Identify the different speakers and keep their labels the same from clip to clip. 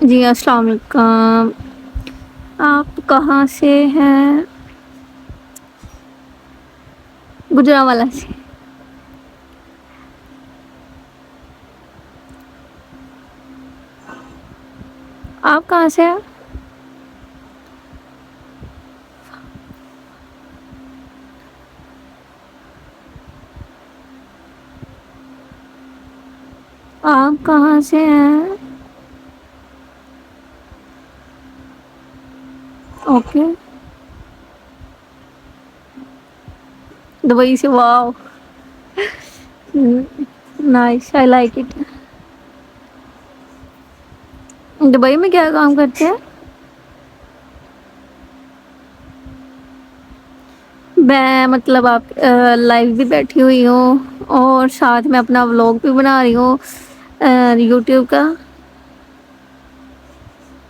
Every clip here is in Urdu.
Speaker 1: جی السلام علیکم. آپ کہاں سے ہیں؟ گجرانوالہ سے. آپ کہاں سے ہیں؟ آپ کہاں سے ہیں؟ اوکے. دبئی سے. Wow. Nice I like it. Dubai میں کیا کام کرتے ہیں؟ میں مطلب آپ لائو بھی بیٹھی ہوئی ہوں اور ساتھ میں اپنا ولاگ بھی بنا رہی ہوں یوٹیوب کا.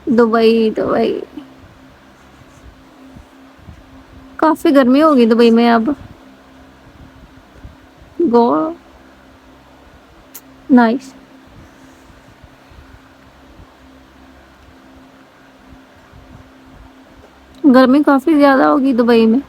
Speaker 1: Dubai Dubai. کافی گرمی ہوگی دبئی میں اب. گو. نائس. گرمی کافی زیادہ ہوگی دبئی میں.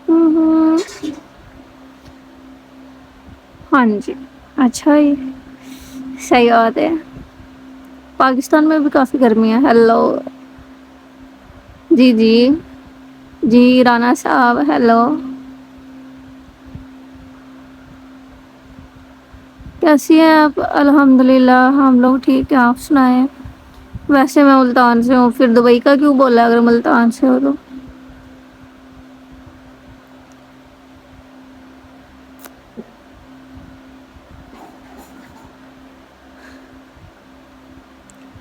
Speaker 1: ہوں. ہاں جی. اچھا ہی. صحیح بات ہے. پاکستان میں بھی کافی گرمی ہے. ہیلو. جی جی. جی رانا صاحب ہیلو. کیسی ہیں آپ؟ الحمد للہ ہم لوگ ٹھیک ہے. آپ سنائیں. ویسے میں ملتان سے ہوں. پھر دبئی کا کیوں بولا اگر ملتان سے ہو تو؟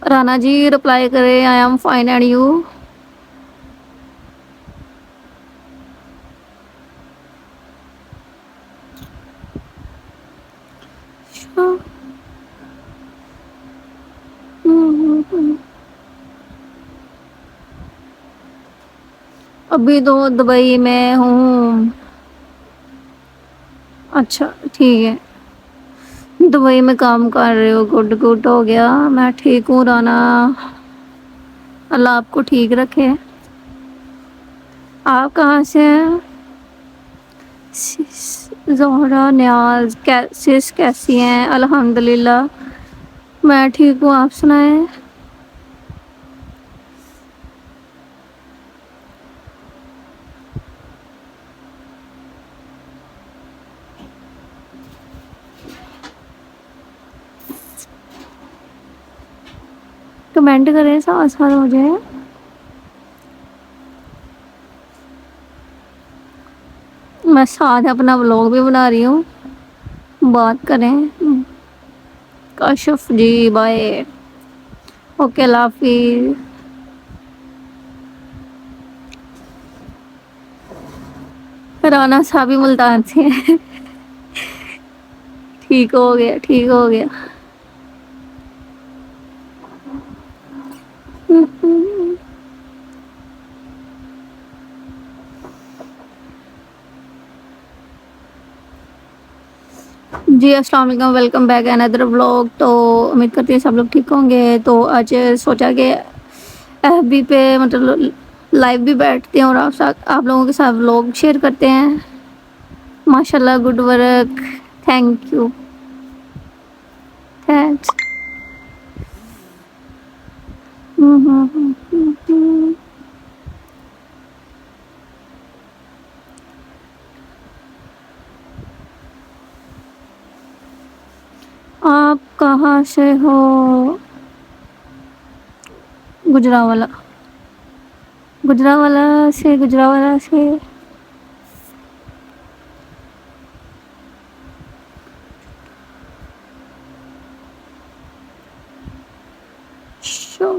Speaker 1: رانا جی رپلائی کرے I am fine and you. ابھی تو دبئی میں ہوں. اچھا ٹھیک ہے. دبئی میں کام کر رہے ہو. گڈ گڈ ہو گیا. میں ٹھیک ہوں رانا. اللہ آپ کو ٹھیک رکھے. آپ کہاں سے ہیں؟ زہرا نیاز سس کیسی ہیں؟ الحمد للہ میں ٹھیک ہوں. آپ سنائیں. کمنٹ کریں ساتھ ساتھ مجھے. میں ساتھ اپنا ولاگ بھی بنا رہی ہوں. بات کریں. کاشف جی بائے. اوکے اللہ حافظ. رانا صاحب بھی ملتان سے ہیں. ٹھیک ہو گیا ٹھیک ہو گیا. جی السلام علیکم. ویلکم بیک اندر بلاگ. تو امید کرتی ہے سب لوگ ٹھیک ہوں گے. تو آج سوچا کہ ایف بی پہ مطلب لائیو بھی بیٹھتے ہیں اور آپ لوگوں کے ساتھ ولاگ شیئر کرتے ہیں. ماشاء اللہ good work. Thank you. Thanks. آپ کہاں سے ہو؟ گجرانوالہ. گجرانوالہ سے. گجرانوالہ سے. شو.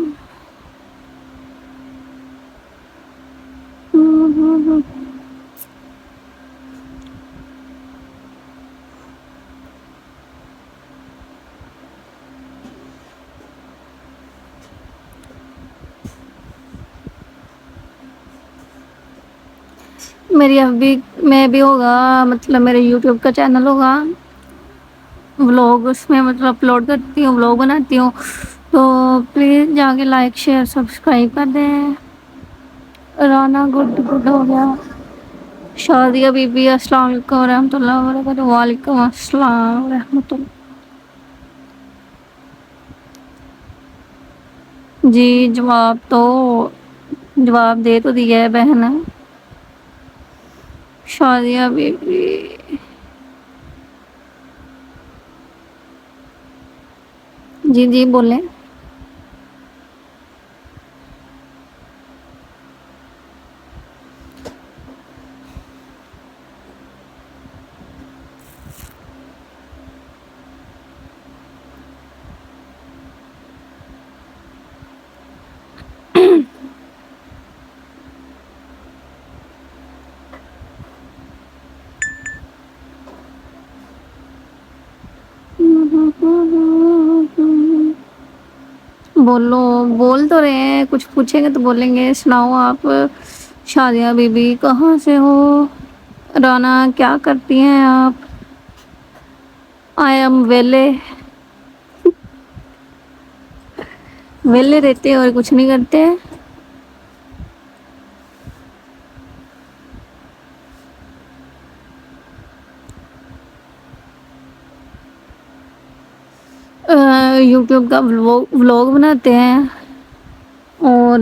Speaker 1: میری ایف بی میں بھی ہوگا، مطلب میرے یوٹیوب کا چینل ہوگا، ولوگ اس میں مطلب اپلوڈ کرتی ہوں، ولوگ بناتی ہوں، تو پلیز جا کے لائک شیئر سبسکرائب کر دیں۔ رانا گڈ گڈ ہو گیا۔ شادیہ بی بی السلام علیکم ورحمۃ اللہ وبرکاتہ۔ وعلیکم السلام ورحمۃ اللہ۔ جی جواب دے تو دیا ہے بہن۔ شادیہ بی بی جی جی بولیں۔ بولو، بول تو رہے ہیں، کچھ پوچھیں گے تو بولیں گے۔ سناؤ آپ، شادیہ بی بی کہاں سے ہو؟ رانا کیا کرتی ہیں آپ؟ آئی ایم ویلے، ویلے رہتے اور کچھ نہیں کرتے۔ یوٹیوب کا ولوگ بناتے ہیں، اور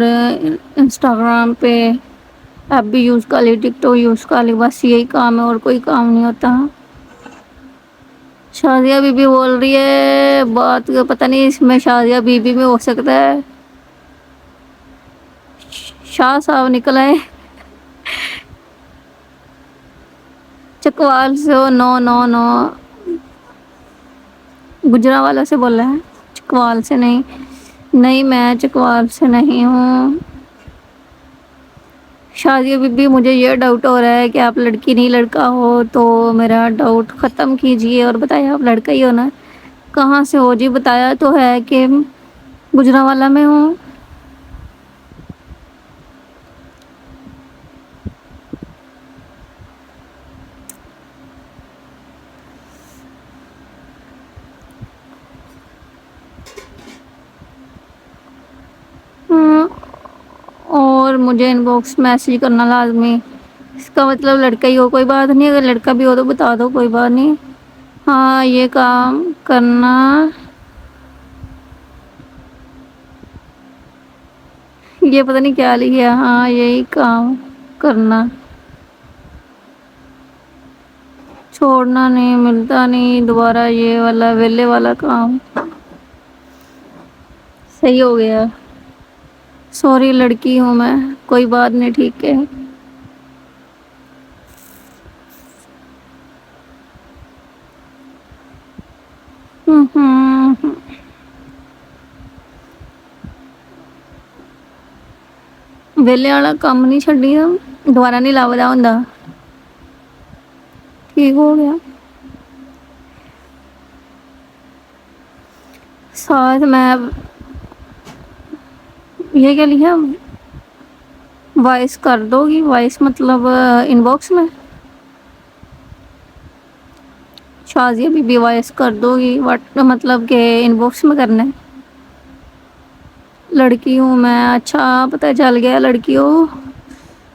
Speaker 1: انسٹاگرام پہ ایپ بھی یوز کر لی، ٹک ٹاک یوز کر لی، بس یہی کام ہے اور کوئی کام نہیں ہوتا۔ شادیہ بی بی بول رہی ہے بات، پتہ نہیں اس میں شادیہ بی بی میں ہو سکتا ہے شاہ صاحب نکل آئے۔ چکوال سے ہو؟ نو نو نو، گجرانوالہ سے بول رہے ہیں، چکوال سے نہیں۔ نہیں میں چکوال سے نہیں ہوں۔ شادیہ بی بی مجھے یہ ڈاؤٹ ہو رہا ہے کہ آپ لڑکی نہیں لڑکا ہو، تو میرا ڈاؤٹ ختم کیجئے اور بتائیں آپ لڑکا ہی ہو نا؟ کہاں سے ہو؟ جی بتایا تو ہے کہ گجرانوالہ میں ہوں۔ اور مجھے ان باکس میسج کرنا لازمی، اس کا مطلب لڑکا ہی ہو، کوئی بات نہیں، اگر لڑکا بھی ہو تو بتا دو، کوئی بات نہیں۔ ہاں یہ کام کرنا، یہ پتہ نہیں کیا لکھا، ہاں یہی کام کرنا، چھوڑنا نہیں، ملتا نہیں دوبارہ یہ والا ویلے والا کام۔ صحیح ہو گیا، سوری لڑکی ہوں میں، کوئی بات نہیں، ٹھیک ہے۔ ویلے والا کام نہیں چھڈی، دوبارہ نہیں لبدا ہوندا، ٹھیک ہو گیا۔ ساتھ میں یہ کیا لکھا، وائس کر دو گی؟ وائس مطلب ان باکس میں شازیہ بی بی وائس کر دو گی؟ مطلب کہ ان باکس میں کرنا ہے؟ لڑکی ہوں میں، اچھا پتہ چل گیا لڑکی ہو۔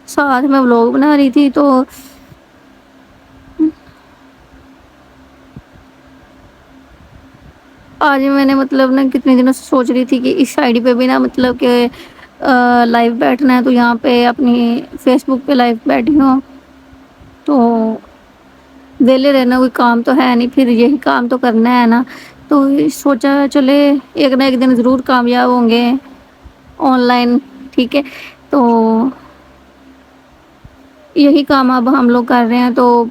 Speaker 1: ساتھ میں ولاگ بنا رہی تھی تو آج میں نے مطلب نا کتنے دنوں سے سوچ رہی تھی کہ اس آئی ڈی پہ بھی نا مطلب کہ لائیو بیٹھنا ہے، تو یہاں پہ اپنی فیس بک پہ لائیو بیٹھی ہوں، تو ویلے رہنا کوئی کام تو ہے نہیں، پھر یہی کام تو کرنا ہے نا، تو سوچا چلے ایک نہ ایک دن ضرور کامیاب ہوں گے آن لائن، ٹھیک ہے۔ تو یہی کام اب ہم لوگ کر رہے ہیں، تو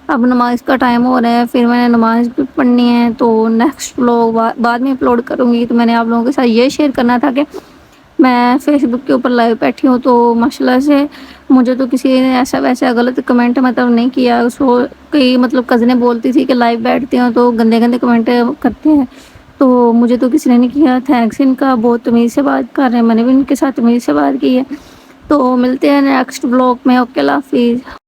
Speaker 1: اب نماز کا ٹائم ہو رہا ہے، پھر میں نے نماز بھی پڑھنی ہے، تو نیکسٹ ولاگ بعد میں اپلوڈ کروں گی۔ تو میں نے آپ لوگوں کے ساتھ یہ شیئر کرنا تھا کہ میں فیس بک کے اوپر لائیو بیٹھی ہوں، تو ماشاءاللہ سے مجھے تو کسی نے ایسا ویسا غلط کمنٹ مطلب نہیں کیا، اس کو کئی مطلب کزنیں بولتی تھی کہ لائیو بیٹھتے ہیں تو گندے گندے کمنٹ کرتے ہیں، تو مجھے تو کسی نے نہیں کیا، تھینکس ان کا، بہت تمیز سے بات کر رہے ہیں، میں نے بھی ان کے ساتھ تمیز سے بات کی ہے۔ تو ملتے ہیں نیکسٹ بلاگ میں. اوکے اللہ حافظ.